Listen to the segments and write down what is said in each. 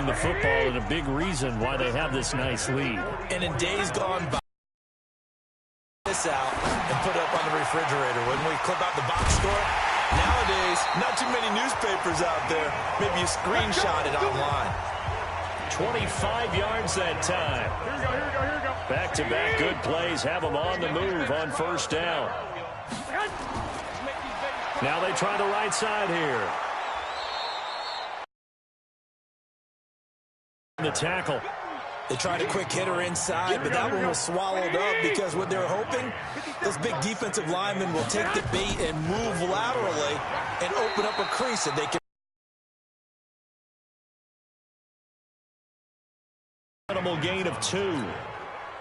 the football and a big reason why they have this nice lead. And in days gone by, this out and put it up on the refrigerator. When we clip out the box score, nowadays, not too many newspapers out there. Maybe you screenshot it online. 25 yards that time. Here we go. Back-to-back good plays have them on the move on first down. Now they try the right side here. The tackle. They tried a quick hitter inside, but that one was swallowed up because what they're hoping, this big defensive lineman will take the bait and move laterally and open up a crease that they can. Gain of 2.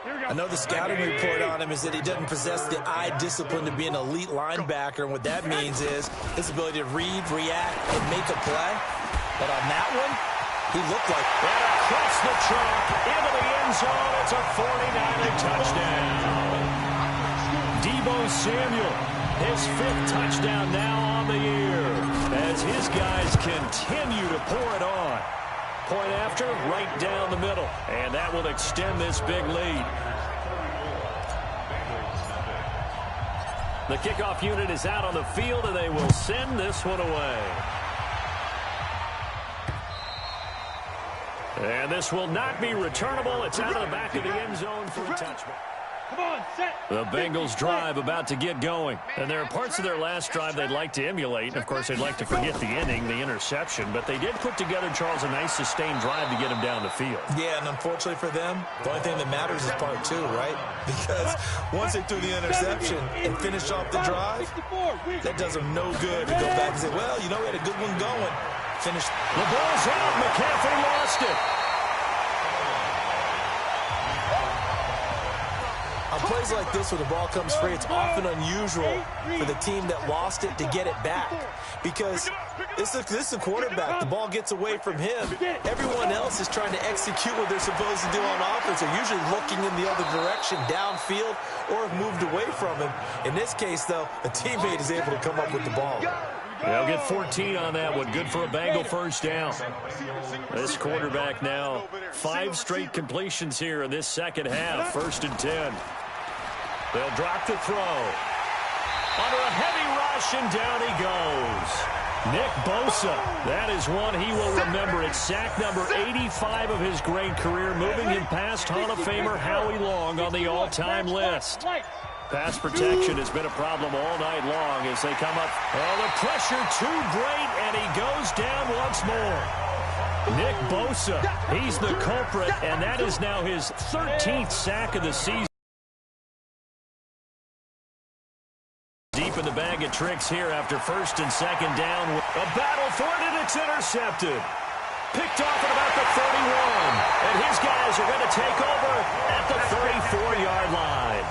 I know the scouting report on him is that he doesn't possess the eye discipline to be an elite linebacker, and what that means is his ability to read, react, and make a play. But on that one, he looked like that across the chalk into the end zone. It's a 49er touchdown. Deebo Samuel, his 5th touchdown now on the year as his guys continue to pour it on. Point after, right down the middle. And that will extend this big lead. The kickoff unit is out on the field, and they will send this one away. And this will not be returnable. It's out of the back of the end zone for a touchback. Come on, set. The Bengals drive about to get going. And there are parts of their last drive they'd like to emulate. Of course, they'd like to forget the inning, the interception. But they did put together, Charles, a nice sustained drive to get him down the field. Yeah, and unfortunately for them, the only thing that matters is part 2, right? Because once they threw the interception and finished off the drive, that does them no good to go back and say, well, you know, we had a good one going. Finished. The ball's out. McCaffrey lost it. On plays like this where the ball comes free, it's often unusual for the team that lost it to get it back. Because this is a quarterback. The ball gets away from him. Everyone else is trying to execute what they're supposed to do on offense. They're usually looking in the other direction, downfield, or have moved away from him. In this case, though, a teammate is able to come up with the ball. They'll get 14 on that one. Good for a Bengal first down. This quarterback now, 5 straight completions here in this second half. 1st and 10. They'll drop the throw. Under a heavy rush, and down he goes. Nick Bosa, that is one he will remember. It's sack number 85 of his great career, moving him past Hall of Famer Howie Long on the all-time list. Pass protection has been a problem all night long as they come up. Oh, the pressure too great, and he goes down once more. Nick Bosa, he's the culprit, and that is now his 13th sack of the season. Deep in the bag of tricks here after 1st and 2nd down. A battle for it, and it's intercepted. Picked off at about the 31, and his guys are going to take over at the 34-yard line.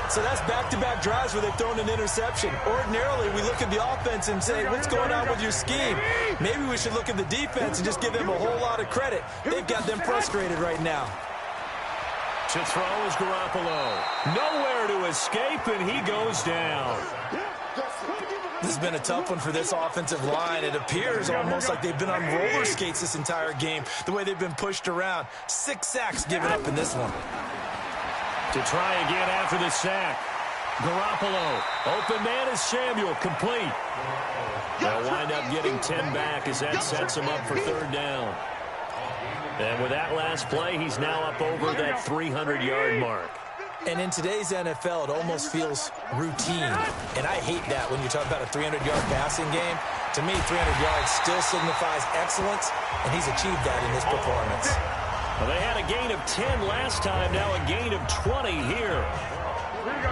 So that's back-to-back drives where they've thrown an interception. Ordinarily, we look at the offense and say, what's going on with your scheme? Maybe we should look at the defense and just give them a whole lot of credit. They've got them frustrated right now. To throw is Garoppolo. Nowhere to escape, and he goes down. This has been a tough one for this offensive line. It appears almost like they've been on roller skates this entire game, the way they've been pushed around. 6 sacks given up in this one. To try again after the sack. Garoppolo. Open man is Samuel. Complete. They'll wind up getting 10 back as that sets him up for 3rd down. And with that last play, he's now up over that 300-yard mark. And in today's NFL, it almost feels routine. And I hate that when you talk about a 300-yard passing game. To me, 300 yards still signifies excellence, and he's achieved that in this performance. Well, they had a gain of 10 last time, now a gain of 20 here. Here we go.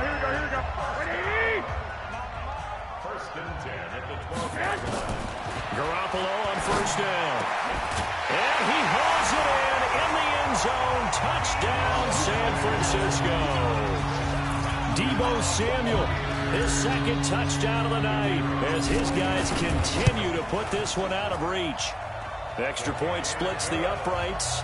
Ready? 1st and 10 at the 12. Garoppolo on 1st down. And he hauls it in the end zone. Touchdown, San Francisco. Deebo Samuel, his 2nd touchdown of the night as his guys continue to put this one out of reach. Extra point splits the uprights.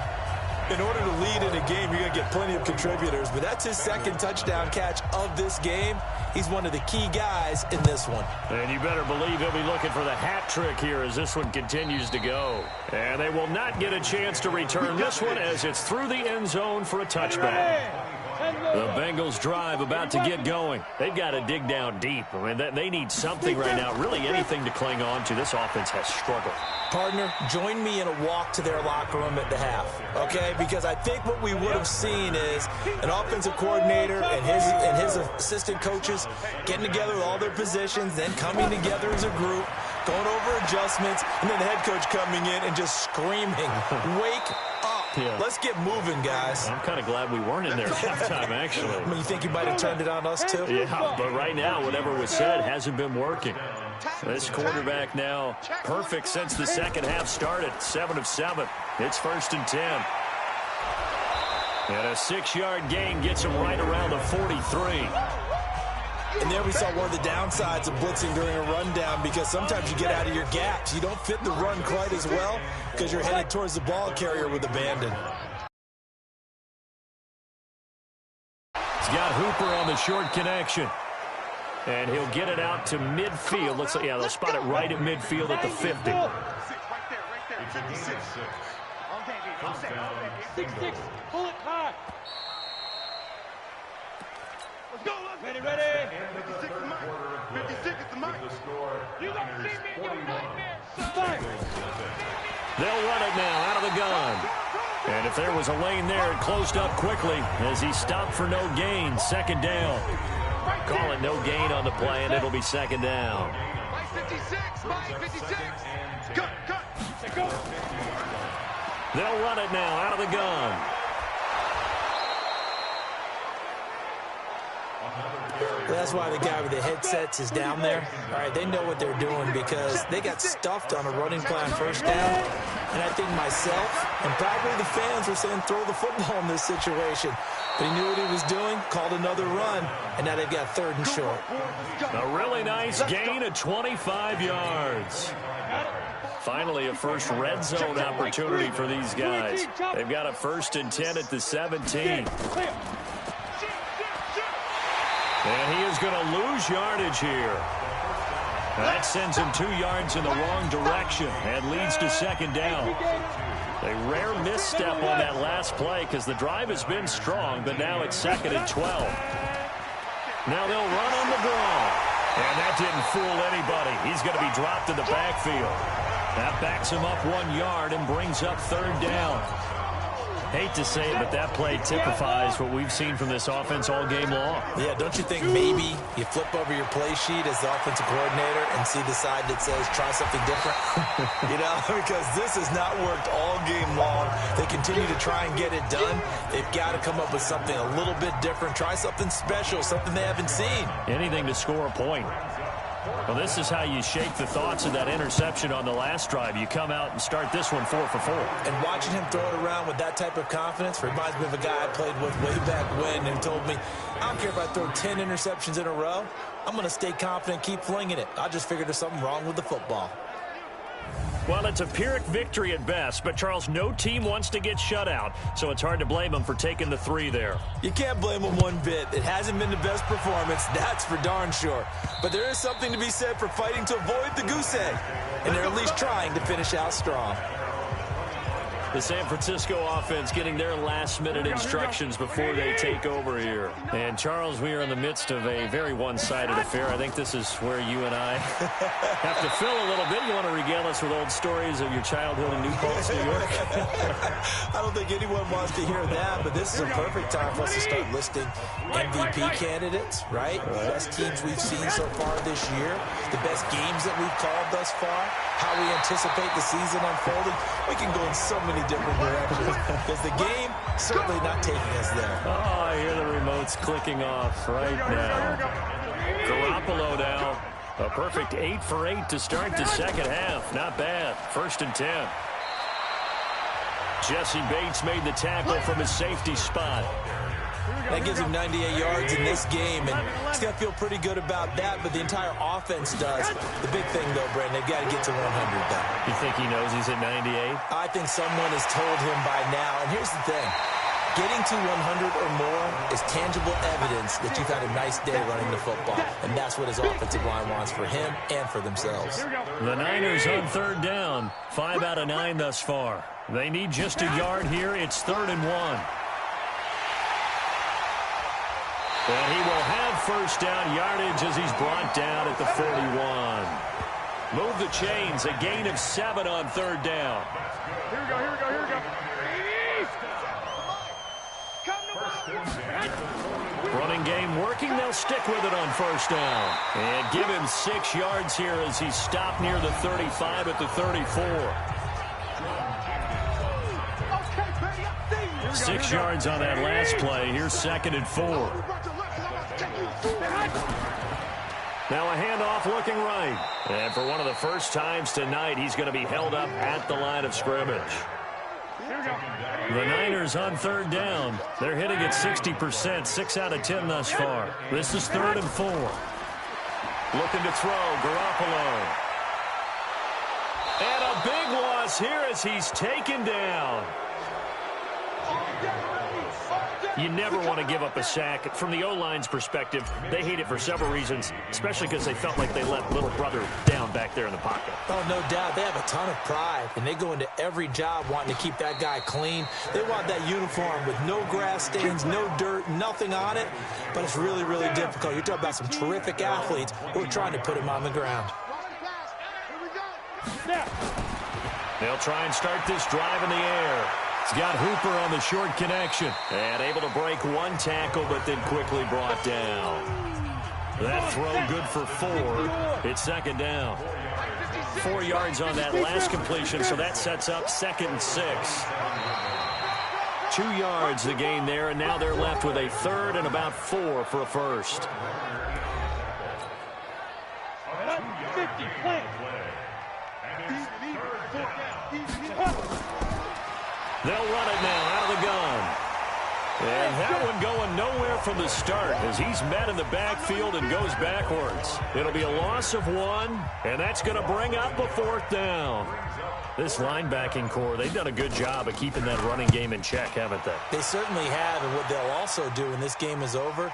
In order to lead in a game, you're going to get plenty of contributors, but that's his second touchdown catch of this game. He's one of the key guys in this one. And you better believe he'll be looking for the hat trick here as this one continues to go. And they will not get a chance to return this one as it's through the end zone for a touchback. The Bengals drive about to get going. They've got to dig down deep. I mean, they need something right now, really anything to cling on to. This offense has struggled. Partner, join me in a walk to their locker room at the half, okay? Because I think what we would have seen is an offensive coordinator and his assistant coaches getting together with all their positions, then coming together as a group, going over adjustments, and then the head coach coming in and just screaming, wake up. Yeah. Let's get moving, guys. I'm kind of glad we weren't in there at halftime, actually. I mean, you think you might have turned it on us, too? Yeah, but right now, whatever was said hasn't been working. This quarterback now perfect since the second half started. 7 of 7. It's 1st and 10. And a 6-yard gain gets him right around the 43. And there we saw one of the downsides of blitzing during a rundown, because sometimes you get out of your gaps. You don't fit the run quite as well because you're headed towards the ball carrier with abandon. He's got Hooper on the short connection. And he'll get it out to midfield. Looks like, yeah, they'll spot it right at midfield at the 50. Right there. 56. 6-6. Pull it high. Let's go. Ready. 56 is mine. 56 is the mark. You don't see me in your nightmare, son. They'll run it now out of the gun. And if there was a lane there, it closed up quickly as he stopped for no gain. 2nd down. Call it no gain on the play, and it'll be 2nd down. 56. Cut. Go. They'll run it now out of the gun. Well, that's why the guy with the headsets is down there. All right, they know what they're doing because they got stuffed on a running plan 1st down. And I think myself and probably the fans were saying throw the football in this situation. But he knew what he was doing, called another run, and now they've got 3rd and short. A really nice gain of 25 yards. Finally, a first red zone opportunity for these guys. They've got a 1st and 10 at the 17. And he is going to lose yardage here. That sends him 2 yards in the wrong direction and leads to 2nd down. A rare misstep on that last play because the drive has been strong, but now it's 2nd and 12. Now they'll run on the draw. And that didn't fool anybody. He's going to be dropped in the backfield. That backs him up 1 yard and brings up 3rd down. Hate to say it, but that play typifies what we've seen from this offense all game long. Yeah, don't you think maybe you flip over your play sheet as the offensive coordinator and see the side that says try something different? You know, because this has not worked all game long. They continue to try and get it done. They've got to come up with something a little bit different. Try something special, something they haven't seen. Anything to score a point. Well, this is how you shake the thoughts of that interception on the last drive. You come out and start this one 4 for 4. And watching him throw it around with that type of confidence reminds me of a guy I played with way back when who told me, I don't care if I throw 10 interceptions in a row. I'm going to stay confident, keep flinging it. I just figured there's something wrong with the football. Well, it's a Pyrrhic victory at best, but, Charles, no team wants to get shut out, so it's hard to blame them for taking the 3 there. You can't blame them one bit. It hasn't been the best performance, that's for darn sure. But there is something to be said for fighting to avoid the goose egg, and they're at least trying to finish out strong. The San Francisco offense getting their last-minute instructions before they take over here. And, Charles, we are in the midst of a very one-sided affair. I think this is where you and I have to fill a little bit. You want to regale us with old stories of your childhood in New Paltz, New York? I don't think anyone wants to hear that, but this is a perfect time for us to start listing MVP candidates, right? The best teams we've seen so far this year, the best games that we've called thus far, how we anticipate the season unfolding. We can go in so many different directions because the game certainly not taking us there. Oh, I hear the remotes clicking off right now. Garoppolo now, a perfect 8 for 8 to start the second half. Not bad. 1st and 10. Jesse Bates made the tackle from his safety spot. That gives him 98 yards in this game, and he's going to feel pretty good about that, but the entire offense does. The big thing, though, Brandon, they've got to get to 100, though. You think he knows he's at 98? I think someone has told him by now, and here's the thing. Getting to 100 or more is tangible evidence that you've had a nice day running the football, and that's what his offensive line wants for him and for themselves. The Niners on third down, 5 out of 9 thus far. They need just a yard here. It's 3rd and 1. And he will have first down yardage as he's brought down at the 41. Move the chains, a gain of 7 on 3rd down. Here we go, here we go, here we go. Running game working. They'll stick with it on first down. And give him 6 yards here as he's stopped near the 35 at the 34. 6 yards on that last play. Here's 2nd and 4. Now a handoff looking right. And for one of the first times tonight, he's going to be held up at the line of scrimmage. The Niners on third down. They're hitting at 60%, 6 out of 10 thus far. This is 3rd and 4. Looking to throw, Garoppolo. And a big loss here as he's taken down. You never want to give up a sack. From the O-line's perspective, they hate it for several reasons, especially because they felt like they let little brother down back there in the pocket. Oh, no doubt. They have a ton of pride, and they go into every job wanting to keep that guy clean. They want that uniform with no grass stains, no dirt, nothing on it, but it's really, really difficult. You're talking about some terrific athletes who are trying to put him on the ground. They'll try and start this drive in the air. He's got Hooper on the short connection. And able to break one tackle, but then quickly brought down. That throw good for 4. It's 2nd down. 4 yards on that last completion, so that sets up 2nd and 6. 2 yards the gain there, and now they're left with a 3rd and about 4 for a first. 50, plant. They'll run it now out of the gun. And that one going nowhere from the start as he's met in the backfield and goes backwards. It'll be a loss of 1, and that's going to bring up a 4th down. This linebacking core, they've done a good job of keeping that running game in check, haven't they? They certainly have, and what they'll also do when this game is over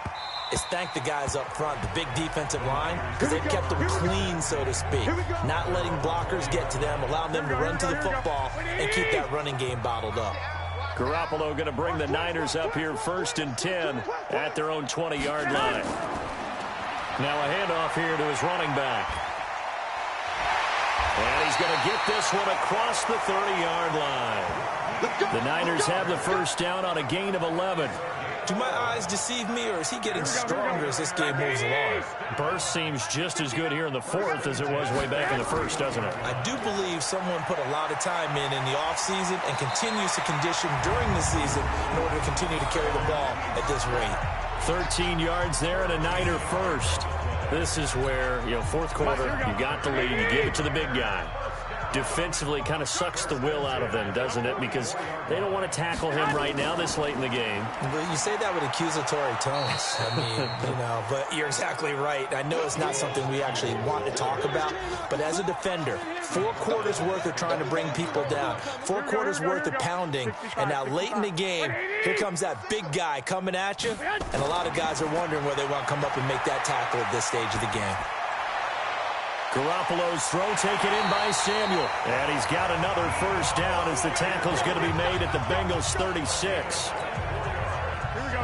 is thank the guys up front, the big defensive line, because they've kept them clean, so to speak. Not letting blockers get to them, allowing them to run to the football and keep that running game bottled up. Garoppolo going to bring the Niners up here 1st and 10 at their own 20-yard line. Now a handoff here to his running back. And he's going to get this one across the 30-yard line. The Niners have the first down on a gain of 11. Do my eyes deceive me, or is he getting stronger as this game moves along? Burst seems just as good here in the 4th as it was way back in the 1st, doesn't it? I do believe someone put a lot of time in the offseason and continues to condition during the season in order to continue to carry the ball at this rate. 13 yards there and a Niner first. This is where, 4th quarter, you got the lead, you give it to the big guy. Defensively kind of sucks the will out of them, doesn't it? Because they don't want to tackle him right now this late in the game. But you say that with accusatory tones. I mean, but you're exactly right. I know it's not something we actually want to talk about, but as a defender, 4 quarters worth of trying to bring people down, 4 quarters worth of pounding, and now late in the game, here comes that big guy coming at you, and a lot of guys are wondering whether they want to come up and make that tackle at this stage of the game. Garoppolo's throw taken in by Samuel. And he's got another first down as the tackle's going to be made at the Bengals 36.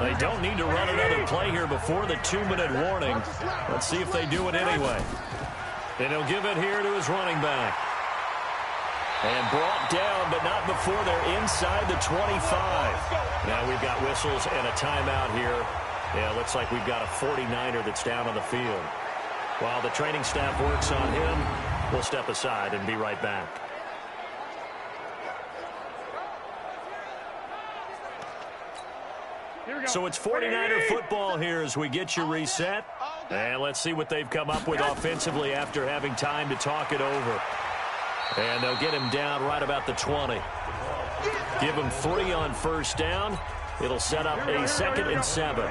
They don't need to run another play here before the 2-minute warning. Let's see if they do it anyway. And he'll give it here to his running back. And brought down, but not before they're inside the 25. Now we've got whistles and a timeout here. Yeah, looks like we've got a 49er that's down on the field. While the training staff works on him, we'll step aside and be right back. So it's 49er football here as we get you reset. And let's see what they've come up with offensively after having time to talk it over. And they'll get him down right about the 20. Give him 3 on first down. It'll set up a 2nd and 7.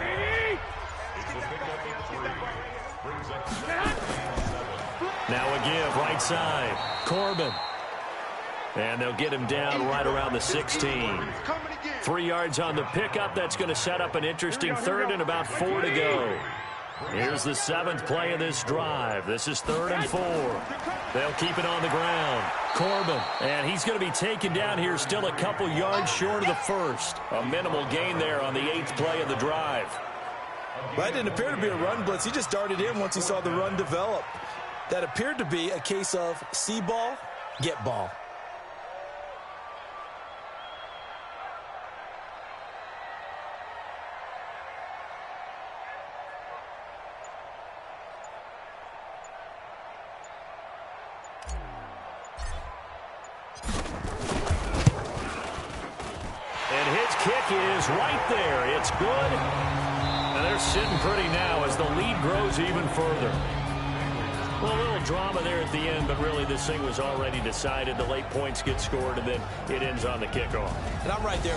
Now a give, right side. Corbin. And they'll get him down right around the 16. 3 yards on the pickup. That's going to set up an interesting 3rd and about 4 to go. Here's the 7th play of this drive. This is 3rd and 4. They'll keep it on the ground. Corbin. And he's going to be taken down here still a couple yards short of the 1st. A minimal gain there on the 8th play of the drive. That didn't appear to be a run blitz. He just darted in once he saw the run develop. That appeared to be a case of see ball, get ball. And his kick is right there. It's good. And they're sitting pretty now as the lead grows even further. Well, a little drama there at the end, but really this thing was already decided. The late points get scored, and then it ends on the kickoff. And I'm right there.